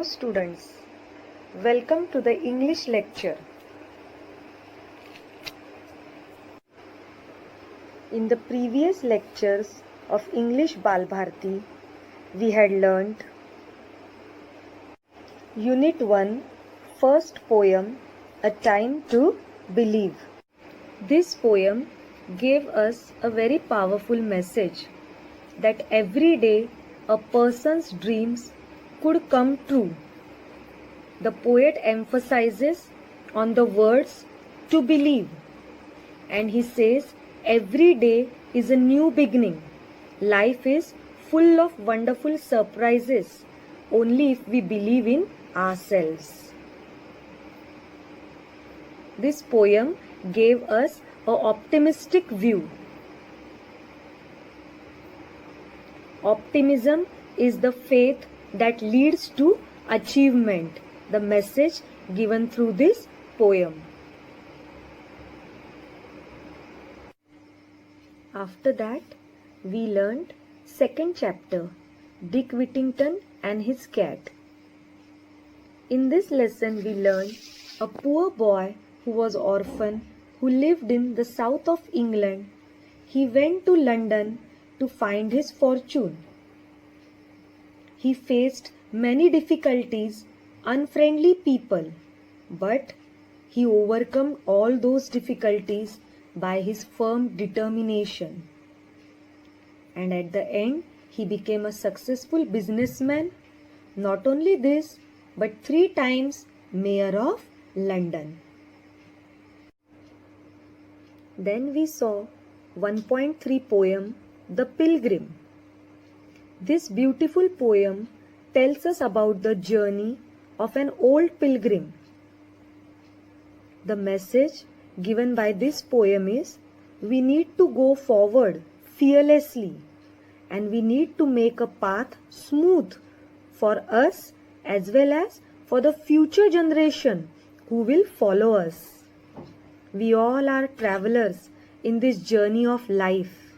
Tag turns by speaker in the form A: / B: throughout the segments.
A: students, welcome to the English lecture. In the previous lectures of English Balbharti, we had learnt Unit 1, first poem, A Time to Believe. This poem gave us a very powerful message that every day a person's dreams could come true. The poet emphasizes on the words to believe, and he says every day is a new beginning. Life is full of wonderful surprises only if we believe in ourselves. This poem gave us an optimistic view. Optimism is the faith that leads to achievement, the message given through this poem. After that, we learned second chapter, Dick Whittington and his cat. In this lesson, we learned a poor boy who was orphan, who lived in the south of England. He went to London to find his fortune. He faced many difficulties, unfriendly people, but he overcome all those difficulties by his firm determination. And at the end, he became a successful businessman. Not only this, but 3 times Mayor of London. Then we saw 1.3 poem, The Pilgrim. This beautiful poem tells us about the journey of an old pilgrim. The message given by this poem is we need to go forward fearlessly, and we need to make a path smooth for us as well as for the future generation who will follow us. We all are travelers in this journey of life,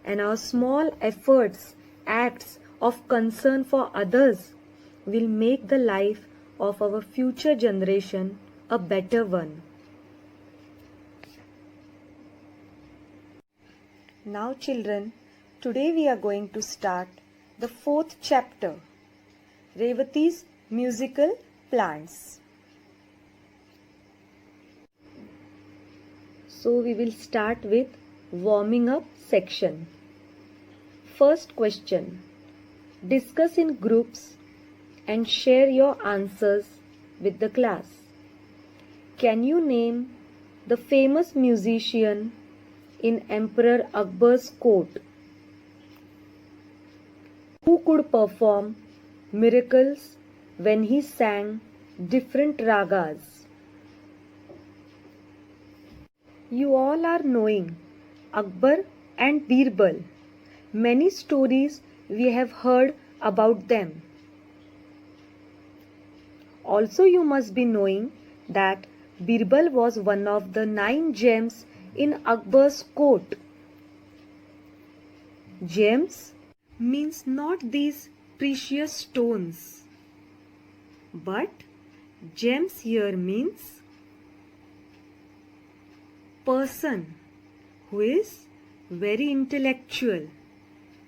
A: and our small efforts, acts of concern for others will make the life of our future generation a better one. Now children, today we are going to start the 4th chapter, Revati's musical plants. So we will start with warming up section. First question. Discuss in groups and share your answers with the class. Can you name the famous musician in Emperor Akbar's court who could perform miracles when he sang different ragas? You all are knowing Akbar and Birbal. Many stories we have heard about them. Also, you must be knowing that Birbal was one of the 9 gems in Akbar's court. Gems means not these precious stones, but gems here means person who is very intellectual,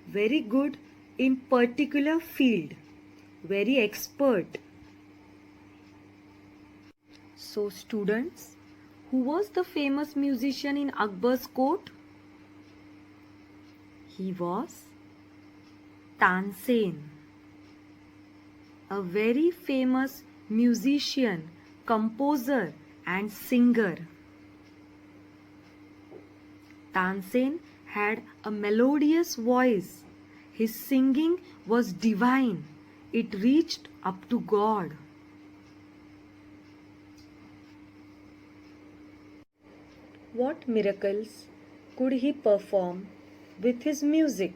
A: very good in particular field, very expert. So students, who was the famous musician in Akbar's court? He was Tansen, a very famous musician, composer and singer. Tansen had a melodious voice. His singing was divine. It reached up to God. What miracles could he perform with his music?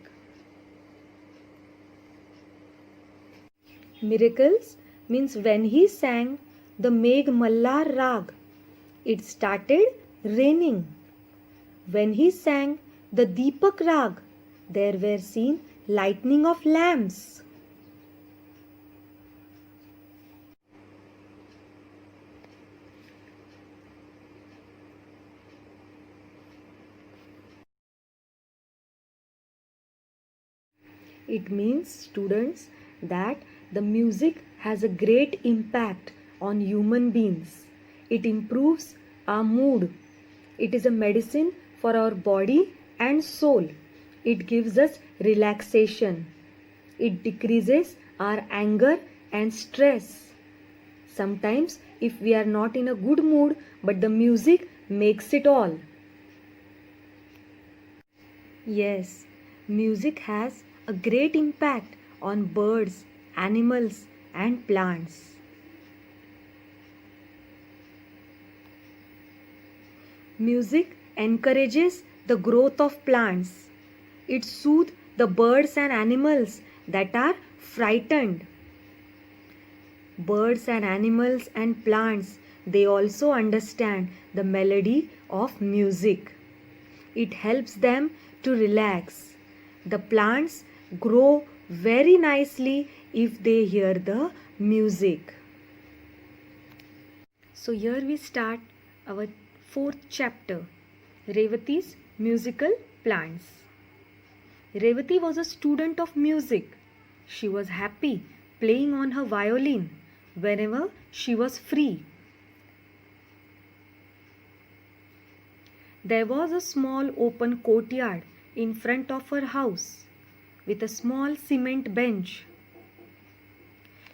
A: Miracles means when he sang the Megh Mallar Rag, it started raining. When he sang the Deepak Rag, there were seen lightning of lamps. It means, students, that the music has a great impact on human beings. It improves our mood. It is a medicine for our body and soul. It gives us relaxation. It decreases our anger and stress. Sometimes if we are not in a good mood, but the music makes it all. Yes, music has a great impact on birds, animals, and plants. Music encourages the growth of plants. It soothes the birds and animals that are frightened. Birds and animals and plants, they also understand the melody of music. It helps them to relax. The plants grow very nicely if they hear the music. So here we start our 4th chapter, Revati's musical plants. Revati was a student of music. She was happy playing on her violin whenever she was free. There was a small open courtyard in front of her house with a small cement bench.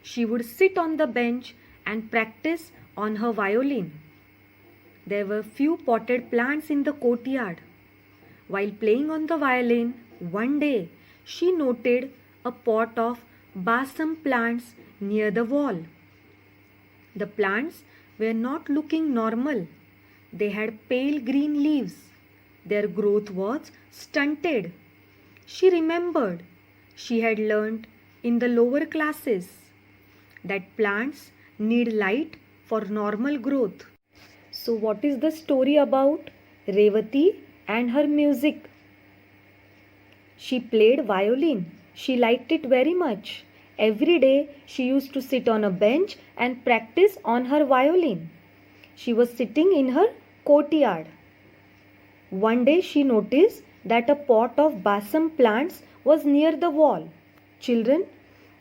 A: She would sit on the bench and practice on her violin. There were few potted plants in the courtyard. While playing on the violin, one day she noted a pot of balsam plants near the wall. The plants were not looking normal. They had pale green leaves. Their growth was stunted. She remembered she had learnt in the lower classes that plants need light for normal growth. So what is the story about Revati and her music? She played violin. She liked it very much. Every day she used to sit on a bench and practice on her violin. She was sitting in her courtyard. One day she noticed that a pot of balsam plants was near the wall. Children,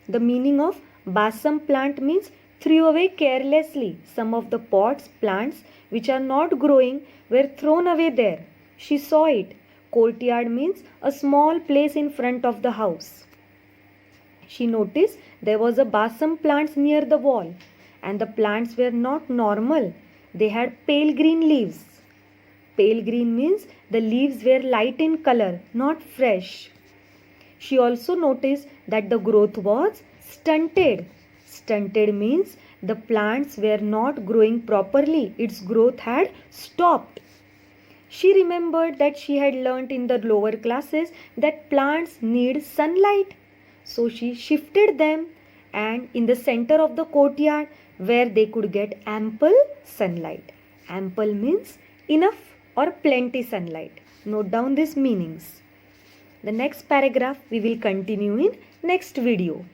A: the meaning of balsam plant means threw away carelessly. Some of the plants which are not growing were thrown away there. She saw it. Courtyard means a small place in front of the house. She noticed there was a balsam plants near the wall, and the plants were not normal. They had pale green leaves. Pale green means the leaves were light in color, not fresh. She also noticed that the growth was stunted. Stunted means the plants were not growing properly. Its growth had stopped. She remembered that she had learnt in the lower classes that plants need sunlight. So she shifted them and in the center of the courtyard where they could get ample sunlight. Ample means enough or plenty sunlight. Note down these meanings. The next paragraph we will continue in next video.